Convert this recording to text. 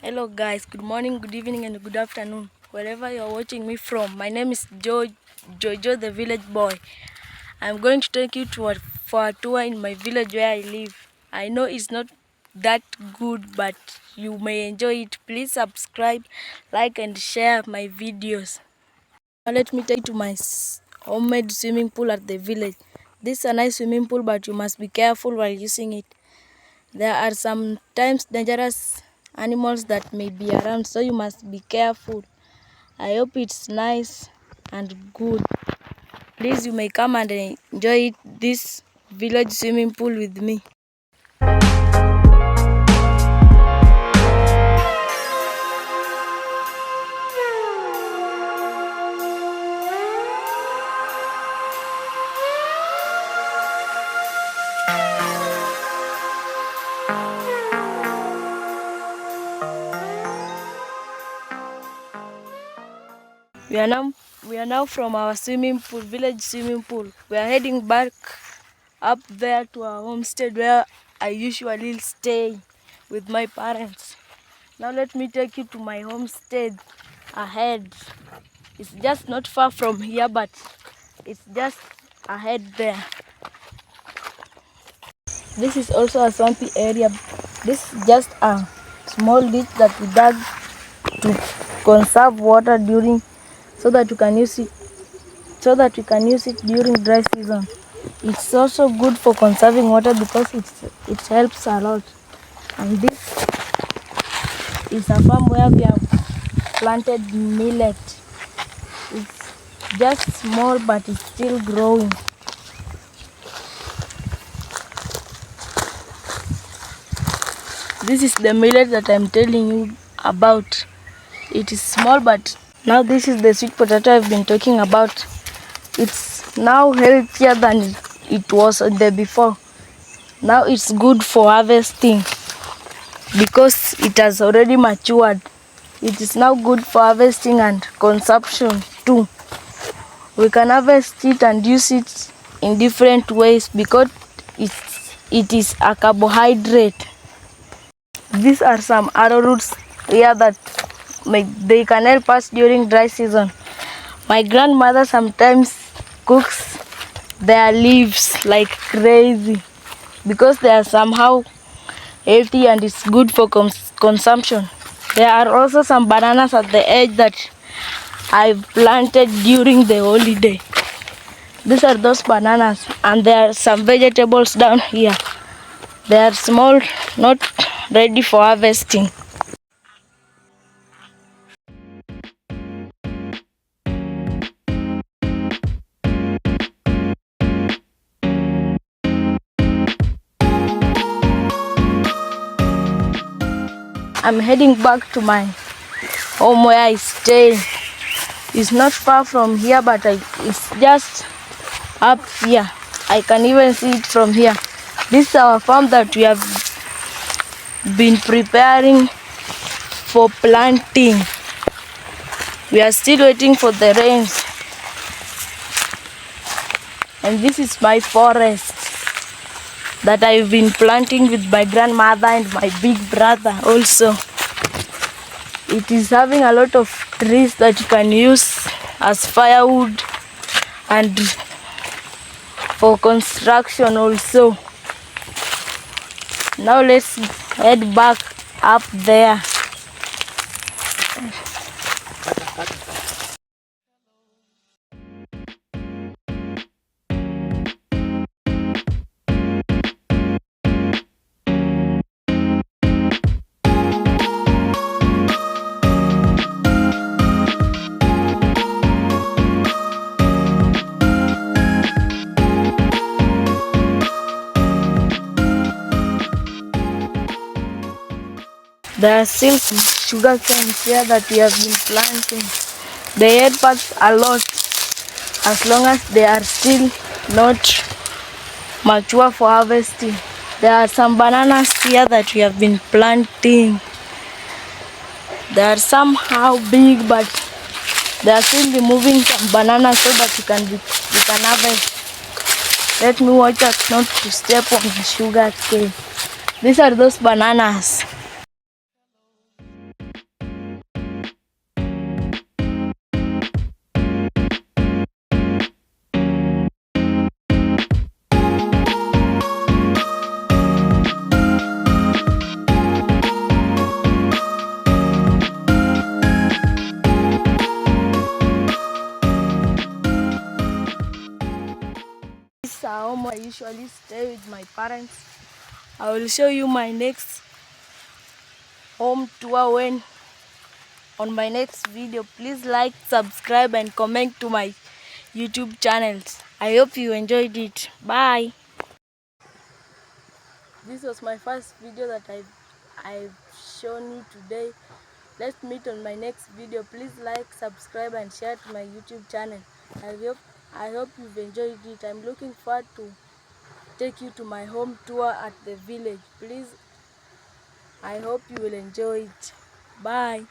Hello guys, good morning, good evening and good afternoon, wherever you are watching me from. My name is Jojo the village boy. I'm going to take you for a tour in my village where I live. I know it's not that good, but you may enjoy it. Please subscribe, like and share my videos. Now let me take you to my homemade swimming pool at the village. This is a nice swimming pool, but you must be careful while using it. There are sometimes dangerous animals that may be around, so you must be careful. I hope it's nice and good. Please, you may come and enjoy this village swimming pool with me. We are now from our swimming pool, village swimming pool. We are heading back up there to our homestead where I usually stay with my parents. Now let me take you to my homestead ahead. It's just not far from here, but it's just ahead there. This is also a swampy area. This is just a small ditch that we dug to conserve water so that we can use it during dry season. It's also good for conserving water because it helps a lot. And this is a farm where we have planted millet. It's just small, but it's still growing. This is the millet that I'm telling you about. It is small, but now this is the sweet potato I've been talking about. It's now healthier than it was the day before. Now it's good for harvesting because it has already matured. It is now good for harvesting and consumption too. We can harvest it and use it in different ways because it is a carbohydrate. These are some arrowroots here that they can help us during dry season. My grandmother sometimes cooks their leaves like crazy because they are somehow healthy and it's good for consumption. There are also some bananas at the edge that I've planted during the holiday. These are those bananas, and there are some vegetables down here. They are small, not ready for harvesting. I'm heading back to my home where I stay. It's not far from here, but it's just up here. I can even see it from here. This is our farm that we have been preparing for planting. We are still waiting for the rains. And this is my forest that I've been planting with my grandmother and my big brother also. It is having a lot of trees that you can use as firewood and for construction also. Now let's head back up there. There are still sugar canes here that we have been planting. They help us a lot as long as they are still not mature for harvesting. There are some bananas here that we have been planting. They are somehow big, but they are still removing some bananas so that we can harvest. Let me watch out not to step on the sugar cane. These are those bananas. I usually stay with my parents. I will show you my next home tour when on my next video. Please like, subscribe and comment to my YouTube channels. I hope you enjoyed it. Bye. This was my first video that I've shown you today. Let's meet on my next video. Please like, subscribe and share to my YouTube channel. I hope you've enjoyed it. I'm looking forward to take you to my home tour at the village. Please, I hope you will enjoy it. Bye.